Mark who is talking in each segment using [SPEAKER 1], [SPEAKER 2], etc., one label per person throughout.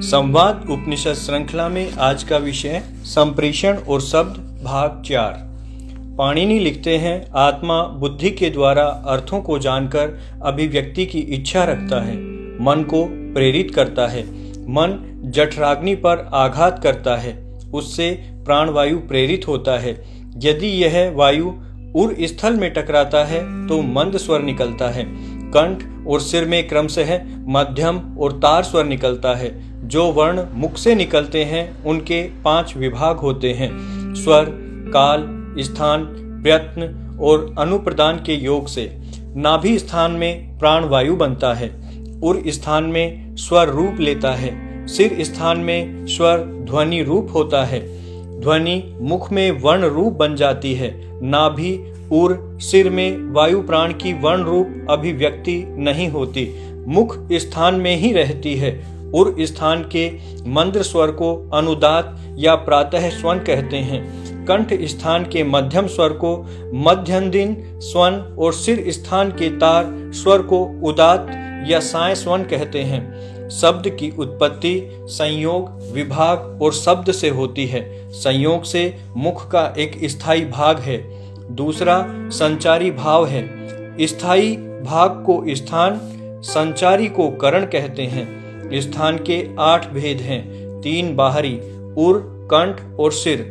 [SPEAKER 1] संवाद उपनिषद श्रृंखला में आज का विषय संप्रेषण और शब्द भाग 4। पाणिनि लिखते हैं, आत्मा बुद्धि के द्वारा अर्थों को जानकर अभिव्यक्ति की इच्छा रखता है, मन को प्रेरित करता है। मन जठराग्नि पर आघात करता है, उससे प्राणवायु प्रेरित होता है। यदि यह वायु उर स्थल में टकराता है तो मंद स्वर निकलता है। कंठ और सिर में क्रमशः मध्यम और तार स्वर निकलता है। जो वर्ण मुख से निकलते हैं उनके 5 विभाग होते हैं: स्वर, काल, स्थान, प्रयत्न और अनुप्रदान के योग से। नाभि स्थान में प्राणवायु बनता है, उर स्थान में स्वर रूप लेता है, सिर स्थान में स्वर ध्वनि रूप होता है। ध्वनि मुख में वर्ण रूप बन जाती है। नाभि, उर, सिर में वायु प्राण की वर्ण रूप अभिव्यक्ति नहीं होती, मुख स्थान में ही रहती है। उर स्थान के मंद्र स्वर को अनुदात या प्रातः स्वन कहते हैं। कंठ स्थान के मध्यम स्वर को मध्यंदिन स्वन और सिर स्थान के तार स्वर को उदात या साय स्वन कहते हैं। शब्द की उत्पत्ति संयोग, विभाग और शब्द से होती है। संयोग से मुख का एक स्थायी भाग है, दूसरा संचारी भाव है। स्थायी भाग को स्थान, संचारी को करण कहते हैं। स्थान के 8 भेद हैं: 3 बाहरी, उर, कंठ और सिर,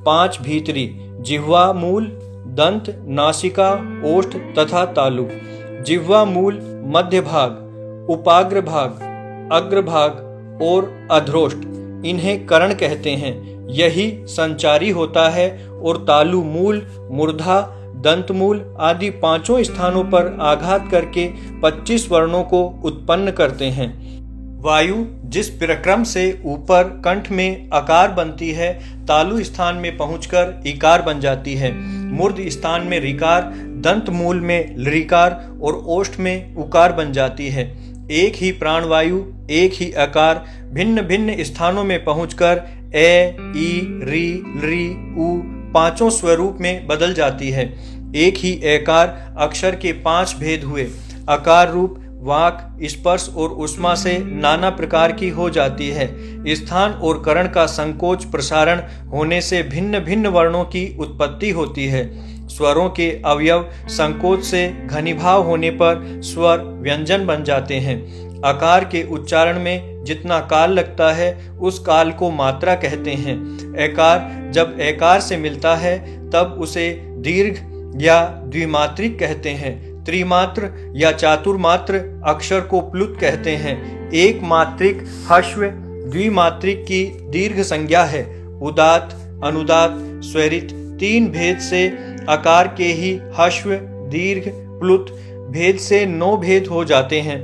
[SPEAKER 1] 5 भीतरी, जिह्वा मूल, दंत, नासिका, ओष्ठ तथा तालु। जिह्वा मूल मध्य भाग, उपाग्र भाग, अग्रभाग और अधरोष्ठ, इन्हें करण कहते हैं। यही संचारी होता है और तालु मूल, मूर्धा, दंतमूल आदि 5 स्थानों पर आघात करके 25 वर्णों को उत्पन्न करते हैं। वायु जिस प्रक्रम से ऊपर कंठ में आकार बनती है, तालु स्थान में पहुंचकर इकार बन जाती है। मूर्ध स्थान में ऋकार, दंत मूल में लृकार और ओष्ठ में उकार बन जाती है। एक ही प्राणवायु, एक ही आकार भिन्न भिन्न स्थानों में पहुंचकर ए, ई, री, लृ, उ 5 स्वरूप में बदल जाती है। एक ही एकार अक्षर के 5 भेद हुए। आकार रूप वाक, स्पर्श और उष्मा से नाना प्रकार की हो जाती है। स्थान और करण का संकोच प्रसारण होने से भिन्न भिन्न वर्णों की उत्पत्ति होती है। स्वरों के अवयव संकोच से घनीभाव होने पर स्वर व्यंजन बन जाते हैं। आकार के उच्चारण में जितना काल लगता है उस काल को मात्रा कहते हैं। एकार जब एकार से मिलता है तब उसे दीर्घ या द्विमात्रिक कहते हैं। त्रिमात्र या चातुर्मात्र अक्षर को प्लुत कहते हैं। एक मात्रिक ह्रस्व द्विमात्रिक की दीर्घ संज्ञा है। उदात, अनुदात, स्वरित 3 भेद से आकार के ही ह्रस्व, दीर्घ, प्लुत भेद से 9 भेद हो जाते हैं।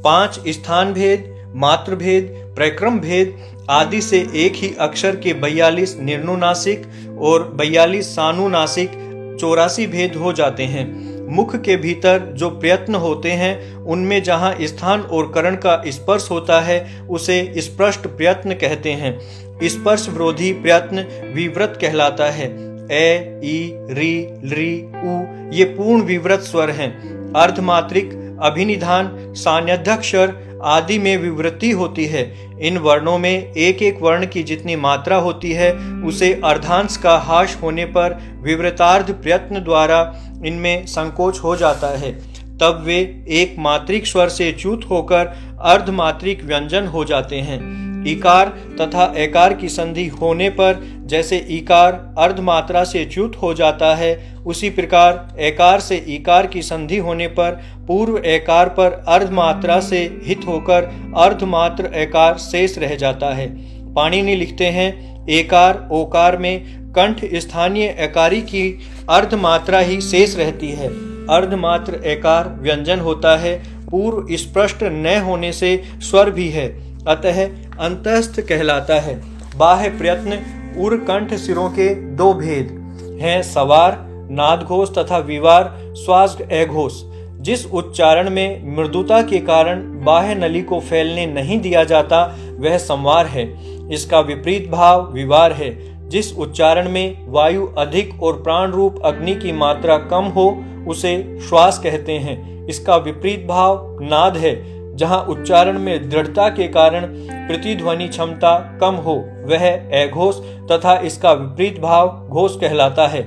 [SPEAKER 1] 5 स्थान भेद, मात्र भेद, प्रक्रम भेद आदि से एक ही अक्षर के 42 निर्नुनासिक और 42 सानुनासिक 84 भेद हो जाते हैं। मुख के भीतर जो प्रयत्न होते हैं उनमें जहाँ स्थान और करण का स्पर्श होता है उसे स्पष्ट प्रयत्न कहते हैं। स्पर्श विरोधी प्रयत्न विव्रत कहलाता है। ए, ई, री, लृ, उ ये पूर्ण विव्रत स्वर हैं। अर्धमात्रिक, अभिनिधान, सान्निध्यक्षर आदि में विवृत्ति होती है। इन वर्णों में एक एक वर्ण की जितनी मात्रा होती है उसे अर्धांश का हाश होने पर विवृतार्ध प्रयत्न द्वारा इनमें संकोच हो जाता है। तब वे एक मात्रिक स्वर से च्युत होकर अर्धमात्रिक व्यंजन हो जाते हैं। इकार तथा एकार की संधि होने पर जैसे इकार अर्धमात्रा से च्युत हो जाता है, उसी प्रकार एकार से इकार की संधि होने पर पूर्व एकार पर अर्धमात्रा से हित होकर अर्धमात्र एकार शेष रह जाता है। पाणिनि लिखते हैं, एकार ओकार में कंठ स्थानीय एकारी की अर्धमात्रा ही शेष रहती है। अर्धमात्र एकार व्यंजन होता है। पूर्व स्पष्ट न होने से स्वर भी है, अतः अंतस्थ कहलाता है। बाह्य प्रयत्न उर, कंठ, सिरों के 2 भेद हैं: सवार, नादघोष तथा विवार, श्वास अघोष। जिस उच्चारण में मृदुता के कारण बाह्य नली को फैलने नहीं दिया जाता वह संवार है। इसका विपरीत भाव विवार है। जिस उच्चारण में वायु अधिक और प्राण रूप अग्नि की मात्रा कम हो उसे श्वास कहते हैं। इसका विपरीत भाव नाद है। जहाँ उच्चारण में दृढ़ता के कारण प्रतिध्वनि क्षमता कम हो वह अघोष तथा इसका विपरीत भाव घोष कहलाता है।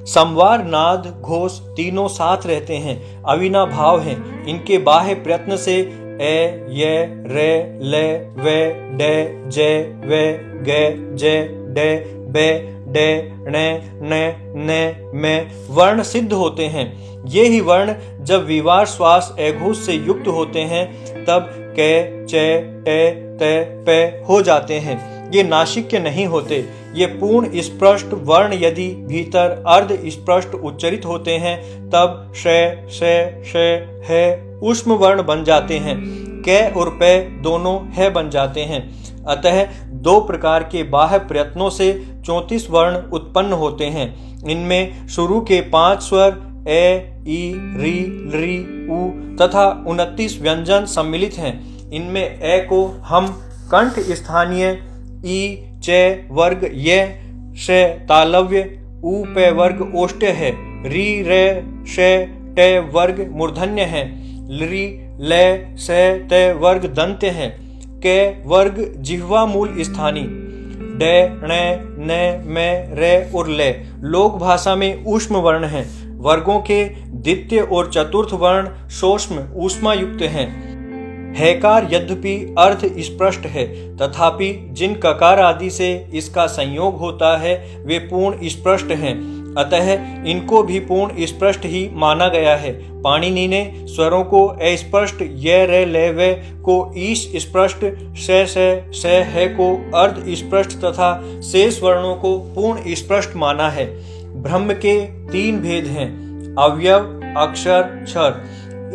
[SPEAKER 1] समवार, नाद, घोष तीनों साथ रहते हैं, अविना भाव हैं। इनके बाह्य प्रयत्न से ए, ये, रे, ले, वे, डे, जे, वे, गे, जे, डे, बे, डे, णे, ने, ने, में वर्ण सिद्ध होते हैं। ये ही वर्ण जब विवार श्वास अघोष से युक्त होते हैं तब के, चे, टे, ते, पे हो जाते हैं। ये नासिक के नहीं होते। ये पूर्ण स्पष्ट वर्ण यदि भीतर अर्ध स्पष्ट उच्चरित होते हैं तब श, श, है ऊष्म वर्ण बन जाते हैं। कै और पे दोनों है बन जाते हैं। अतः दो प्रकार के बाह्य प्रयत्नों से 34 वर्ण उत्पन्न होते हैं। इनमें शुरू के 5 स्वर ए, ई, री, री, उ तथा 29 व्यंजन सम्मिलित हैं। इनमें ए को हम कंठ स्थानीय, ई, चे वर्ग ये, श तालव्य, उ पे वर्ग ओष्ठ्य है, री, रे, श टे वर्ग मूर्धन्य है, ली, ले, से ते वर्ग दंत्य है, के वर्ग जिह्वा मूल स्थानी, डे, णे, ने, में, रे और ले लोक भाषा में ऊष्म वर्ण हैं। वर्गों के द्वितीय और चतुर्थ वर्ण सूक्ष्म ऊष्मा युक्त हैं। हैकार यद्यपि अर्थ स्पष्ट है तथापि जिन ककार आदि से इसका संयोग होता है वे पूर्ण स्पष्ट हैं, अतः इनको भी पूर्ण स्पष्ट ही माना गया है। पाणिनि ने स्वरों को अस्पष्ट ये, रे, ले, वे को ईश स्पष्ट, से है को अर्ध स्पष्ट तथा शेष वर्णों को पूर्ण स्पष्ट माना है। ब्रह्म के 3 भेद हैं, अवयव, अक्षर, क्षर।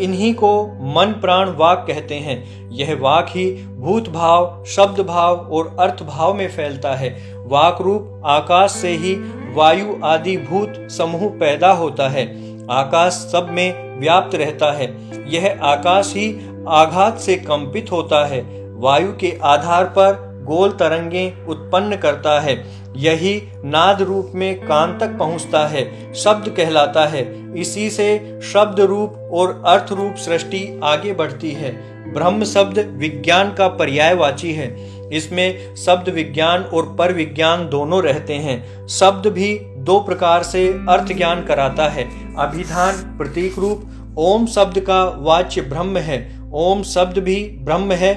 [SPEAKER 1] इन्हीं को मन, प्राण, वाक कहते हैं। यह वाक ही भूत भाव, शब्द भाव और अर्थ भाव में फैलता है। वाक रूप आकाश से ही वायु आदि भूत समूह पैदा होता है। आकाश सब में व्याप्त रहता है। यह आकाश ही आघात से कंपित होता है, वायु के आधार पर गोल तरंगें उत्पन्न करता है। यही नाद रूप में कान तक पहुंचता है, शब्द कहलाता है। इसी से शब्द रूप और अर्थ रूप सृष्टि आगे बढ़ती है। ब्रह्म शब्द विज्ञान का पर्यायवाची है। इसमें शब्द विज्ञान और पर विज्ञान दोनों रहते हैं। शब्द भी 2 प्रकार से अर्थ ज्ञान कराता है। अभिधान प्रतीक रूप ओम शब्द का वाच्य ब्रह्म है। ओम शब्द भी ब्रह्म है।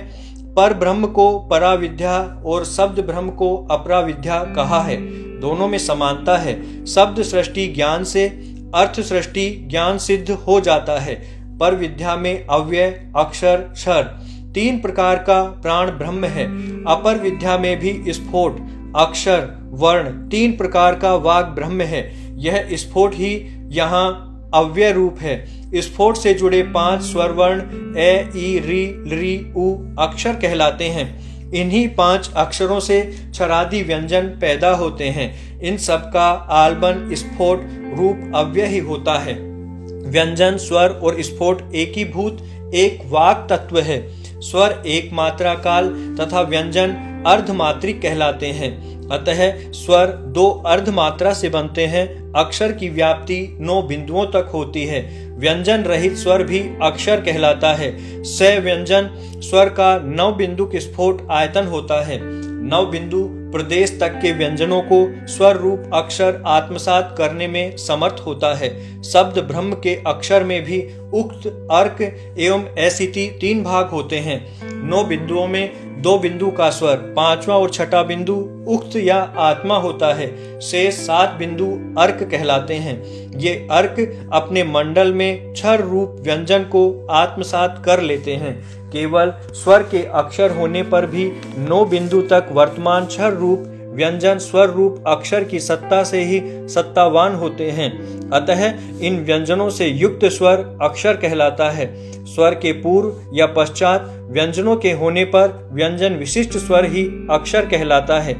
[SPEAKER 1] पर ब्रह्म को पराविद्या और शब्द ब्रह्म को अपराविद्या कहा है। दोनों में समानता है। शब्द सृष्टि ज्ञान से, अर्थ सृष्टि ज्ञान सिद्ध हो जाता है। पर विद्या में अव्यय, अक्षर, क्षर 3 प्रकार का प्राण ब्रह्म है। अपर विद्या में भी स्फोट, अक्षर, वर्ण 3 प्रकार का वाग ब्रह्म है। यह स्फोट ही यहाँ अव्यय रूप है। स्फोट से जुड़े 5 स्वर वर्ण ए, ई, री, ली, उ अक्षर कहलाते हैं। इन्हीं 5 अक्षरों से क्षरादि व्यंजन पैदा होते हैं। इन सब का आलबन स्फोट रूप अव्यय ही होता है। व्यंजन, स्वर और स्फोट एक ही भूत एक वाक तत्व है। स्वर एक मात्रा काल तथा व्यंजन अर्धमात्रिक कहलाते हैं। अतः स्वर 2 अर्धमात्रा से बनते हैं। अक्षर की व्याप्ति 9 बिंदुओं तक होती है। व्यंजन रहित स्वर भी अक्षर कहलाता है। स व्यंजन स्वर का 9 बिंदु के स्फोट आयतन होता है। 9 बिंदु प्रदेश तक के व्यंजनों को स्वर रूप अक्षर आत्मसात करने में समर्थ होता है। शब्द ब्रह्म के अक्षर में भी उक्त, अर्क एवं ऐसिति 3 भाग होते हैं। 9 बिंदुओं में 2 बिंदु का स्वर, 5वां और 6ठा बिंदु उक्त या आत्मा होता है। शेष 7 बिंदु अर्क कहलाते हैं। ये अर्क अपने मंडल में क्षर रूप व्यंजन को आत्मसात कर लेते हैं। केवल स्वर के अक्षर होने पर भी 9 बिंदु तक वर्तमान क्षर रूप व्यंजन स्वर रूप अक्षर की सत्ता से ही सत्तावान होते हैं। अतः इन व्यंजनों से युक्त स्वर अक्षर कहलाता है। स्वर के पूर्व या पश्चात व्यंजनों के होने पर व्यंजन विशिष्ट स्वर ही अक्षर कहलाता है।